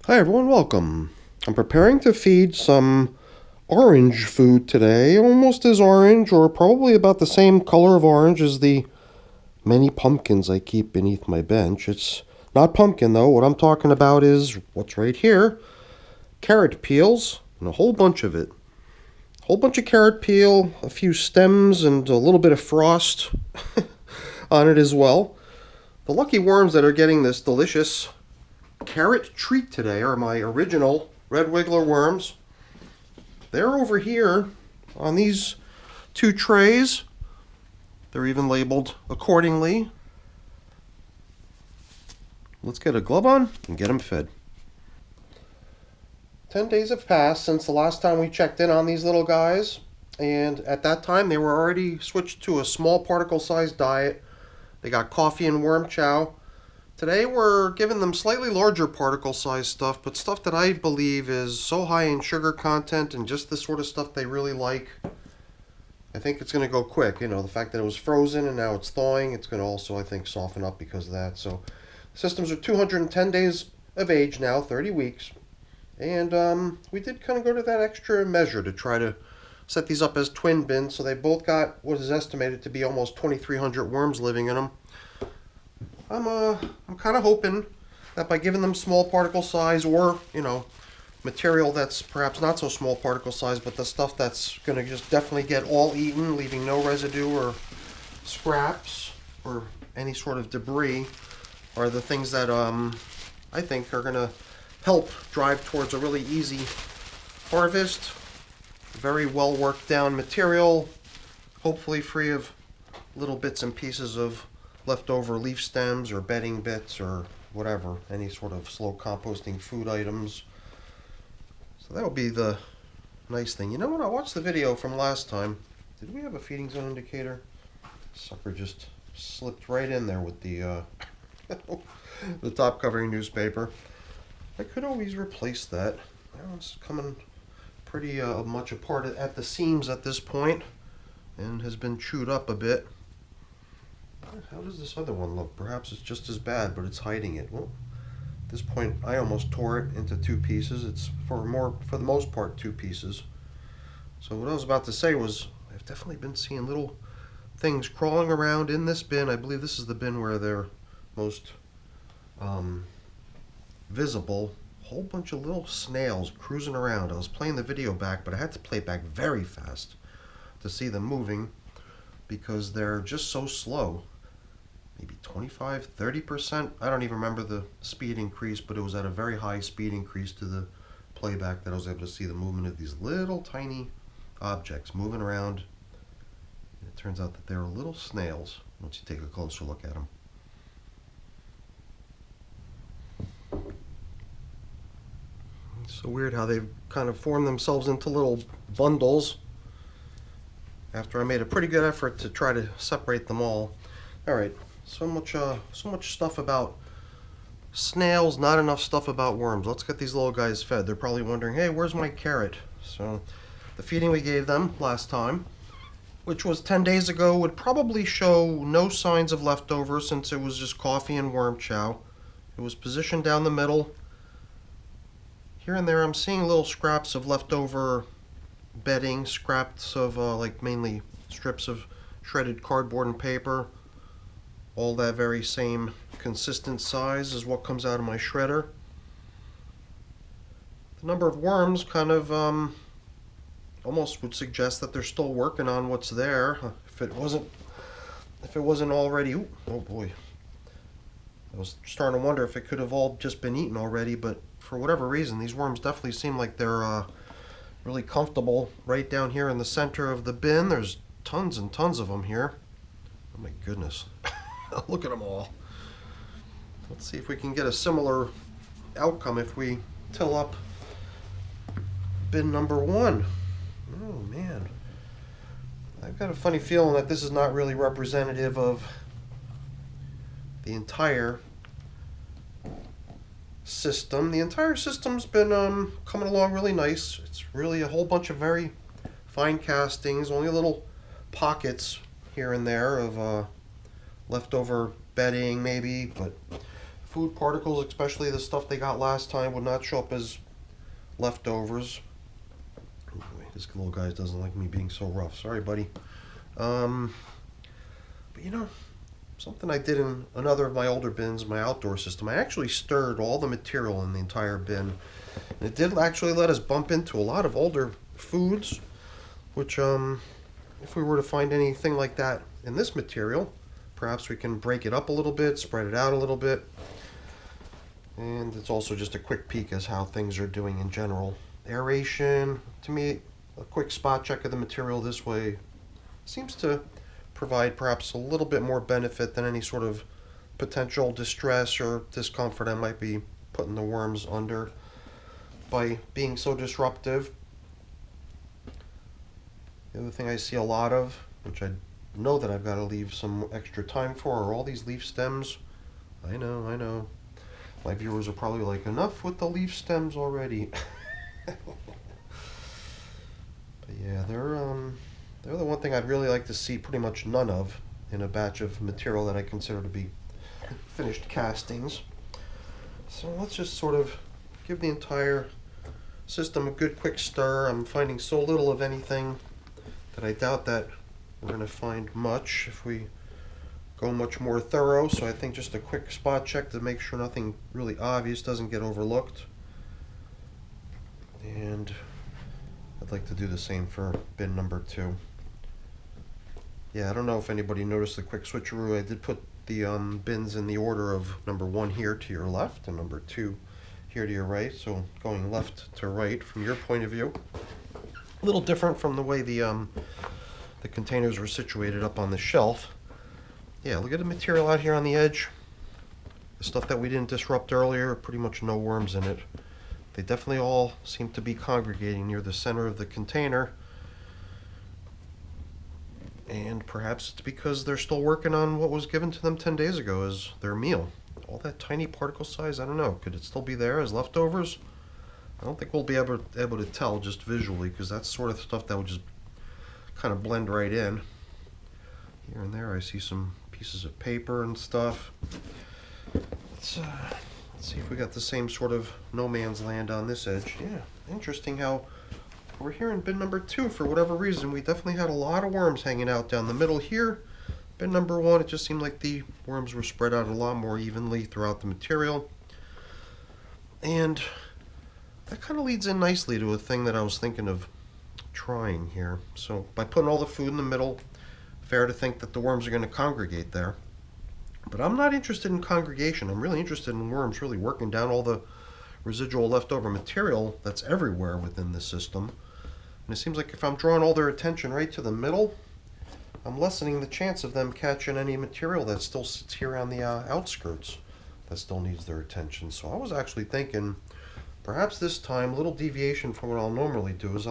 Hi everyone, welcome. I'm preparing to feed some orange food today, almost as orange or probably about the same color of orange as the many pumpkins I keep beneath my bench. It's not pumpkin though, what I'm talking about is what's right here. Carrot peels, and a whole bunch of it. A whole bunch of carrot peel, a few stems, and a little bit of frost on it as well. The lucky worms that are getting this delicious carrot treat today are my original red wiggler worms. They're over here on these two trays. They're even labeled accordingly. Let's get a glove on and get them fed. 10 days have passed since the last time we checked in on these little guys, and at that time they were already switched to a small particle size diet. They got coffee and worm chow. Today we're giving them slightly larger particle size stuff, but stuff that I believe is so high in sugar content and just the sort of stuff they really like. I think it's going to go quick. You know, the fact that it was frozen and now it's thawing, it's going to also, I think, soften up because of that. So systems are 210 days of age now, 30 weeks. And we did kind of go to that extra measure to try to set these up as twin bins. So they both got what is estimated to be almost 2,300 worms living in them. I'm kind of hoping that by giving them small particle size or, you know, material that's perhaps not so small particle size, but the stuff that's going to just definitely get all eaten, leaving no residue or scraps or any sort of debris, are the things that I think are going to help drive towards a really easy harvest. Very well worked down material, hopefully free of little bits and pieces of leftover leaf stems or bedding bits or whatever, any sort of slow composting food items. So that'll be the nice thing. You know, when I watched the video from last time, did we have a feeding zone indicator? Sucker just slipped right in there with the the top covering newspaper. I could always replace that. Now it's coming pretty much apart at the seams at this point and has been chewed up a bit. How does this other one look? Perhaps it's just as bad, but it's hiding it. Well, at this point, I almost tore it into two pieces. It's for the most part, two pieces. So what I was about to say was, I've definitely been seeing little things crawling around in this bin. I believe this is the bin where they're most visible. A whole bunch of little snails cruising around. I was playing the video back, but I had to play it back very fast to see them moving because they're just so slow. Maybe 25, 30%. I don't even remember the speed increase, but it was at a very high speed increase to the playback that I was able to see the movement of these little tiny objects moving around. And it turns out that they're little snails once you take a closer look at them. It's so weird how they've kind of formed themselves into little bundles after I made a pretty good effort to try to separate them all. All right. So much stuff about snails, not enough stuff about worms. Let's get these little guys fed. They're probably wondering, hey, where's my carrot? So the feeding we gave them last time, which was 10 days ago, would probably show no signs of leftovers since it was just coffee and worm chow. It was positioned down the middle. Here and there I'm seeing little scraps of leftover bedding, scraps of like mainly strips of shredded cardboard and paper. All that very same consistent size is what comes out of my shredder. The number of worms kind of almost would suggest that they're still working on what's there. If it wasn't already, oh boy. I was starting to wonder if it could have all just been eaten already, but for whatever reason, these worms definitely seem like they're really comfortable right down here in the center of the bin. There's tons and tons of them here. Oh my goodness. Look at them all. Let's see if we can get a similar outcome if we till up bin number 1. Oh man. I've got a funny feeling that this is not really representative of the entire system. The entire system's been coming along really nice. It's really a whole bunch of very fine castings, only little pockets here and there of leftover bedding maybe, but food particles, especially the stuff they got last time, would not show up as leftovers. Anyway, this little guy doesn't like me being so rough. Sorry, buddy. But you know, something I did in another of my older bins, my outdoor system, I actually stirred all the material in the entire bin. And it did actually let us bump into a lot of older foods, which if we were to find anything like that in this material, perhaps we can break it up a little bit, spread it out a little bit. And it's also just a quick peek as how things are doing in general. Aeration, to me, a quick spot check of the material this way seems to provide perhaps a little bit more benefit than any sort of potential distress or discomfort I might be putting the worms under by being so disruptive. The other thing I see a lot of, which I know that I've got to leave some extra time for, are all these leaf stems. I know. My viewers are probably like, enough with the leaf stems already. But yeah, they're the one thing I'd really like to see pretty much none of in a batch of material that I consider to be finished castings. So let's just sort of give the entire system a good quick stir. I'm finding so little of anything that I doubt that we're going to find much if we go much more thorough. So I think just a quick spot check to make sure nothing really obvious doesn't get overlooked. And I'd like to do the same for bin number 2. Yeah, I don't know if anybody noticed the quick switcheroo. I did put the bins in the order of number 1 here to your left and number 2 here to your right. So going left to right from your point of view. A little different from the way the containers were situated up on the shelf. Yeah, look at the material out here on the edge. The stuff that we didn't disrupt earlier, pretty much no worms in it. They definitely all seem to be congregating near the center of the container. And perhaps it's because they're still working on what was given to them 10 days ago as their meal. All that tiny particle size, I don't know. Could it still be there as leftovers? I don't think we'll be able to tell just visually, because that's sort of stuff that would just kind of blend right in. Here and there I see some pieces of paper and stuff. Let's see if we got the same sort of no man's land on this edge. Yeah, interesting how over here in bin number 2, for whatever reason, we definitely had a lot of worms hanging out down the middle here. Bin number 1, it just seemed like the worms were spread out a lot more evenly throughout the material. And that kind of leads in nicely to a thing that I was thinking of trying here. So by putting all the food in the middle, fair to think that the worms are going to congregate there. But I'm not interested in congregation. I'm really interested in worms really working down all the residual leftover material that's everywhere within the system. And it seems like if I'm drawing all their attention right to the middle, I'm lessening the chance of them catching any material that still sits here on the outskirts that still needs their attention. So I was actually thinking perhaps this time, a little deviation from what I'll normally do is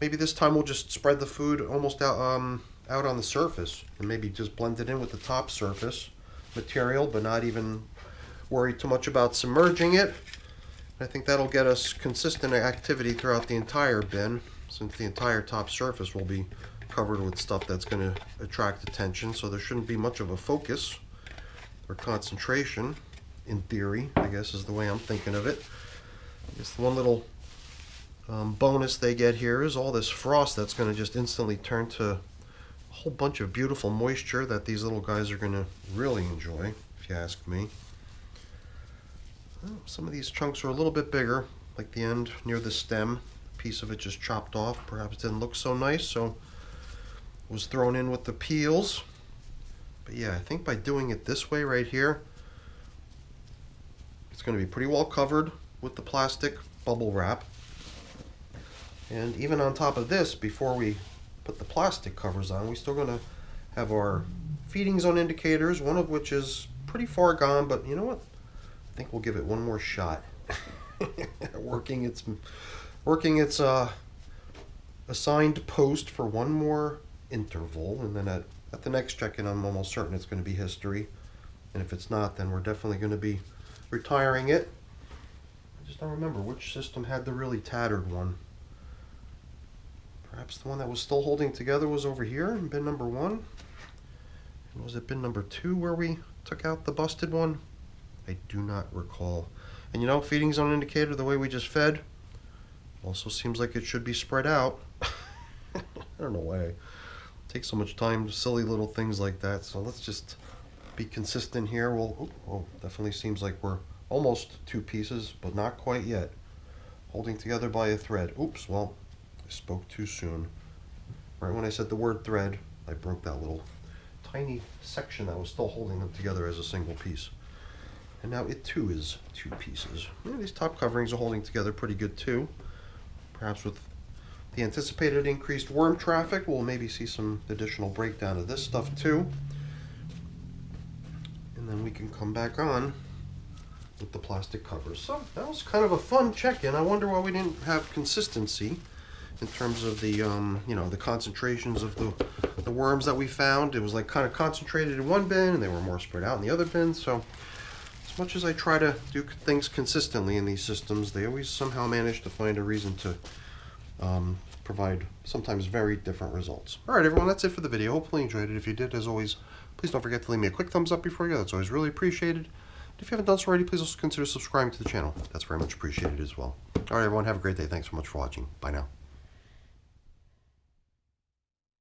maybe this time we'll just spread the food almost out on the surface and maybe just blend it in with the top surface material, but not even worry too much about submerging it. I think that'll get us consistent activity throughout the entire bin, since the entire top surface will be covered with stuff that's going to attract attention, so there shouldn't be much of a focus or concentration, in theory, I guess is the way I'm thinking of it. I guess the one little bonus they get here is all this frost that's going to just instantly turn to a whole bunch of beautiful moisture that these little guys are going to really enjoy, if you ask me. Well, some of these chunks are a little bit bigger, like the end near the stem. A piece of it just chopped off. Perhaps didn't look so nice, so it was thrown in with the peels. But yeah, I think by doing it this way right here, it's going to be pretty well covered with the plastic bubble wrap. And even on top of this, before we put the plastic covers on, we're still going to have our feeding zone indicators, one of which is pretty far gone, but you know what? I think we'll give it one more shot. working its assigned post for one more interval, and then at the next check-in I'm almost certain it's going to be history, and if it's not, then we're definitely going to be retiring it. I just don't remember which system had the really tattered one. Perhaps the one that was still holding together was over here in bin number 1. And was it bin number 2 where we took out the busted one? I do not recall. And you know, feeding zone indicator, the way we just fed, also seems like it should be spread out. I don't know why it takes so much time, silly little things like that. So let's just be consistent here. Well, definitely seems like we're almost 2 pieces, but not quite yet. Holding together by a thread. Oops, well, I spoke too soon. Right when I said the word thread, I broke that little tiny section that was still holding them together as a single piece. And now it too is 2 pieces. Yeah, these top coverings are holding together pretty good too. Perhaps with the anticipated increased worm traffic, we'll maybe see some additional breakdown of this stuff too. And then we can come back on with the plastic covers. So that was kind of a fun check-in. I wonder why we didn't have consistency in terms of the you know, the concentrations of the worms that we found. It was like kind of concentrated in one bin and they were more spread out in the other bin. So as much as I try to do things consistently in these systems, they always somehow manage to find a reason to provide sometimes very different results. All right, everyone, that's it for the video. Hopefully you enjoyed it. If you did, as always, please don't forget to leave me a quick thumbs up before you go. That's always really appreciated. If you haven't done so already, please also consider subscribing to the channel. That's very much appreciated as well. All right, everyone, have a great day. Thanks so much for watching. Bye now.